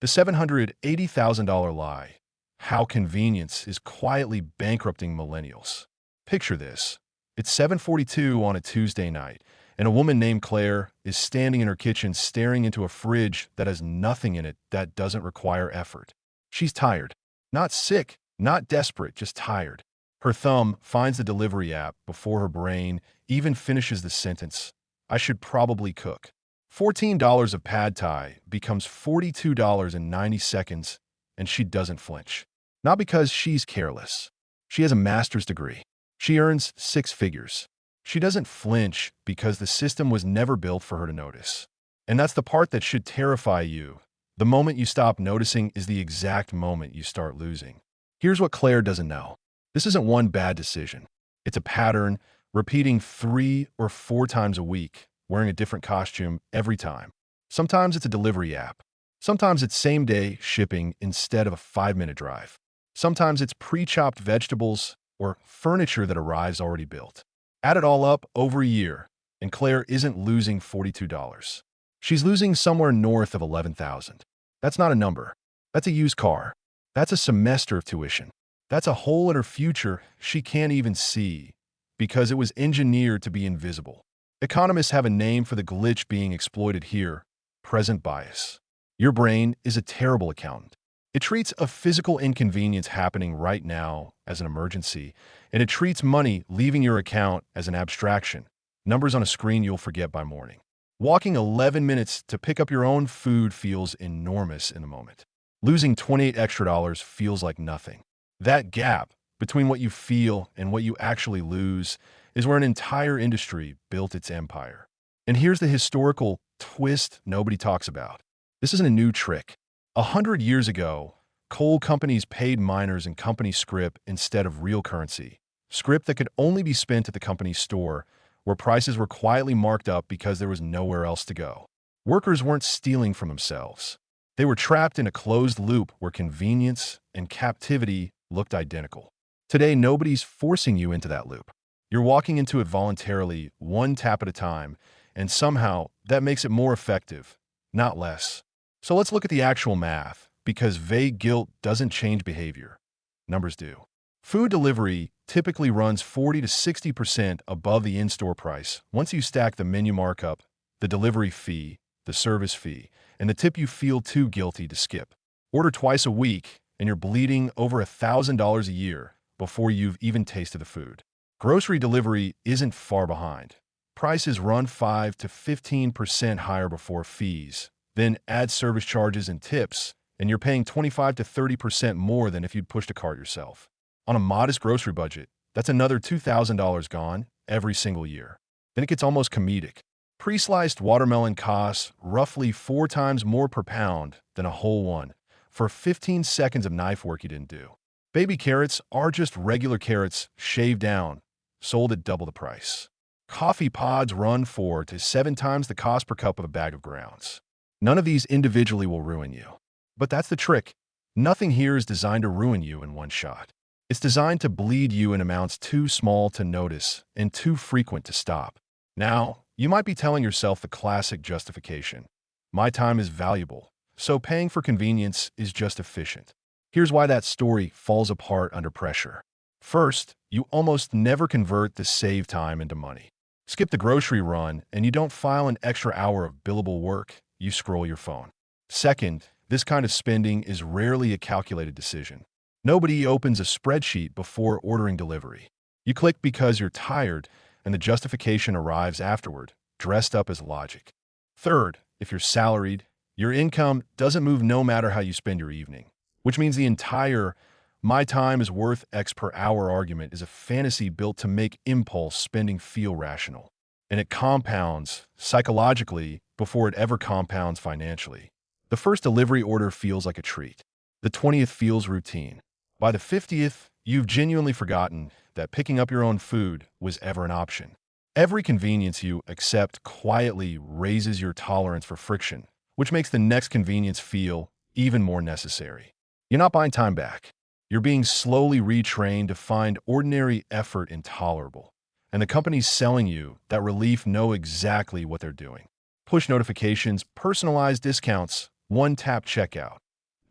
The $780,000 lie. How convenience is quietly bankrupting millennials. Picture this. It's 7:42 on a Tuesday night, and a woman named Claire is standing in her kitchen staring into a fridge that has nothing in it that doesn't require effort. She's tired. Not sick, not desperate, just tired. Her thumb finds the delivery app before her brain even finishes the sentence. I should probably cook. $14 of pad thai becomes $42 in 90 seconds, and she doesn't flinch. Not because she's careless. She has a master's degree. She earns six figures. She doesn't flinch because the system was never built for her to notice. And that's the part that should terrify you. The moment you stop noticing is the exact moment you start losing. Here's what Claire doesn't know. This isn't one bad decision. It's a pattern, repeating 3 or 4 times a week, wearing a different costume every time. Sometimes it's a delivery app. Sometimes it's same-day shipping instead of a 5-minute drive. Sometimes it's pre-chopped vegetables or furniture that arrives already built. Add it all up over a year, and Claire isn't losing $42. She's losing somewhere north of $11,000. That's not a number. That's a used car. That's a semester of tuition. That's a hole in her future she can't even see because it was engineered to be invisible. Economists have a name for the glitch being exploited here: present bias. Your brain is a terrible accountant. It treats a physical inconvenience happening right now as an emergency, and it treats money leaving your account as an abstraction, numbers on a screen you'll forget by morning. Walking 11 minutes to pick up your own food feels enormous in the moment. Losing $28 extra feels like nothing. That gap between what you feel and what you actually lose is where an entire industry built its empire. And here's the historical twist nobody talks about. This isn't a new trick. 100 years ago, coal companies paid miners in company scrip instead of real currency, scrip that could only be spent at the company's store, where prices were quietly marked up because there was nowhere else to go. Workers weren't stealing from themselves. They were trapped in a closed loop where convenience and captivity looked identical. Today, nobody's forcing you into that loop. You're walking into it voluntarily, one tap at a time, and somehow that makes it more effective, not less. So let's look at the actual math, because vague guilt doesn't change behavior. Numbers do. Food delivery typically runs 40 to 60% above the in-store price once you stack the menu markup, the delivery fee, the service fee, and the tip you feel too guilty to skip. Order twice a week, and you're bleeding over $1,000 a year before you've even tasted the food. Grocery delivery isn't far behind. Prices run 5 to 15% higher before fees, then add service charges and tips, and you're paying 25 to 30% more than if you'd pushed a cart yourself. On a modest grocery budget, that's another $2,000 gone every single year. Then it gets almost comedic. Pre-sliced watermelon costs roughly 4 times more per pound than a whole one for 15 seconds of knife work you didn't do. Baby carrots are just regular carrots shaved down, sold at double the price. Coffee pods run 4 to 7 times the cost per cup of a bag of grounds. None of these individually will ruin you. But that's the trick. Nothing here is designed to ruin you in one shot. It's designed to bleed you in amounts too small to notice and too frequent to stop. Now, you might be telling yourself the classic justification. My time is valuable, so paying for convenience is just efficient. Here's why that story falls apart under pressure. First, you almost never convert the saved time into money. Skip the grocery run and you don't file an extra hour of billable work, you scroll your phone. Second, this kind of spending is rarely a calculated decision. Nobody opens a spreadsheet before ordering delivery. You click because you're tired, and the justification arrives afterward, dressed up as logic. Third, if you're salaried, your income doesn't move no matter how you spend your evening, which means the entire "my time is worth X per hour" argument is a fantasy built to make impulse spending feel rational. And it compounds psychologically before it ever compounds financially. The first delivery order feels like a treat. The 20th feels routine. By the 50th, you've genuinely forgotten that picking up your own food was ever an option. Every convenience you accept quietly raises your tolerance for friction, which makes the next convenience feel even more necessary. You're not buying time back. You're being slowly retrained to find ordinary effort intolerable. And the companies selling you that relief know exactly what they're doing. Push notifications, personalized discounts, one-tap checkout.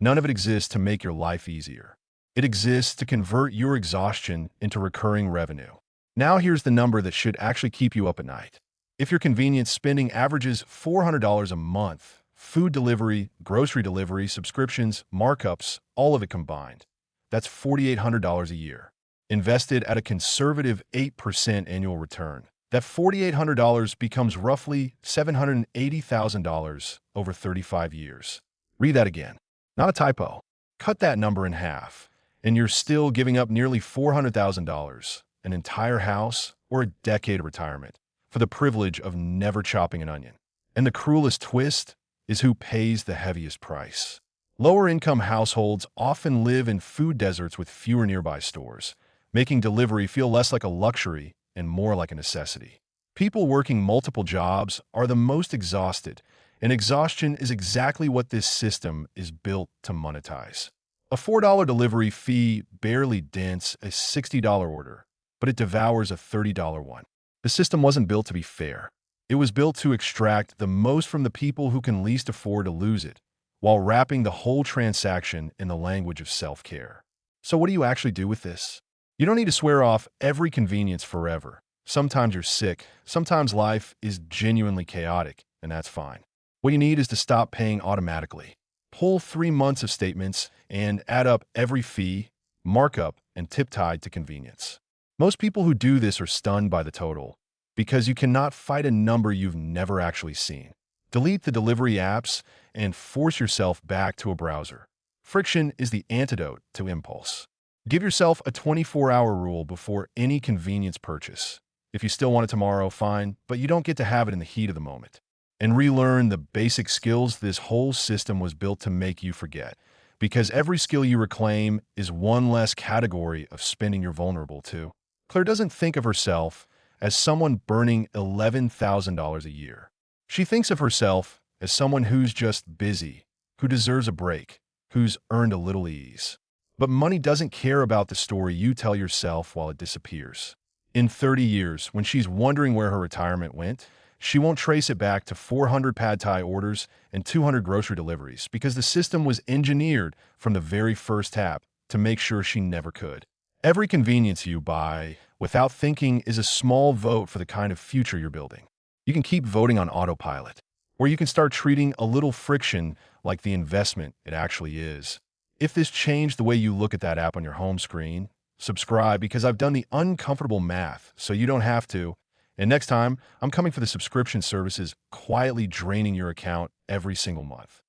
None of it exists to make your life easier. It exists to convert your exhaustion into recurring revenue. Now here's the number that should actually keep you up at night. If your convenience spending averages $400 a month, food delivery, grocery delivery, subscriptions, markups, all of it combined, that's $4,800 a year. Invested at a conservative 8% annual return, that $4,800 becomes roughly $780,000 over 35 years. Read that again. Not a typo. Cut that number in half, and you're still giving up nearly $400,000, an entire house, or a decade of retirement, for the privilege of never chopping an onion. And the cruelest twist is who pays the heaviest price. Lower-income households often live in food deserts with fewer nearby stores, making delivery feel less like a luxury and more like a necessity. People working multiple jobs are the most exhausted, and exhaustion is exactly what this system is built to monetize. A $4 delivery fee barely dents a $60 order, but it devours a $30 one. The system wasn't built to be fair. It was built to extract the most from the people who can least afford to lose it, while wrapping the whole transaction in the language of self-care. So what do you actually do with this? You don't need to swear off every convenience forever. Sometimes you're sick, sometimes life is genuinely chaotic, and that's fine. What you need is to stop paying automatically. Pull 3 months of statements and add up every fee, markup, and tip tied to convenience. Most people who do this are stunned by the total, because you cannot fight a number you've never actually seen. Delete the delivery apps and force yourself back to a browser. Friction is the antidote to impulse. Give yourself a 24-hour rule before any convenience purchase. If you still want it tomorrow, fine, but you don't get to have it in the heat of the moment. And relearn the basic skills this whole system was built to make you forget, because every skill you reclaim is one less category of spending you're vulnerable to. Claire doesn't think of herself as someone burning $11,000 a year. She thinks of herself as someone who's just busy, who deserves a break, who's earned a little ease. But money doesn't care about the story you tell yourself while it disappears. In 30 years, when she's wondering where her retirement went, she won't trace it back to 400 pad thai orders and 200 grocery deliveries, because the system was engineered from the very first tap to make sure she never could. Every convenience you buy without thinking is a small vote for the kind of future you're building. You can keep voting on autopilot, or you can start treating a little friction like the investment it actually is. If this changed the way you look at that app on your home screen, subscribe, because I've done the uncomfortable math so you don't have to. And next time, I'm coming for the subscription services quietly draining your account every single month.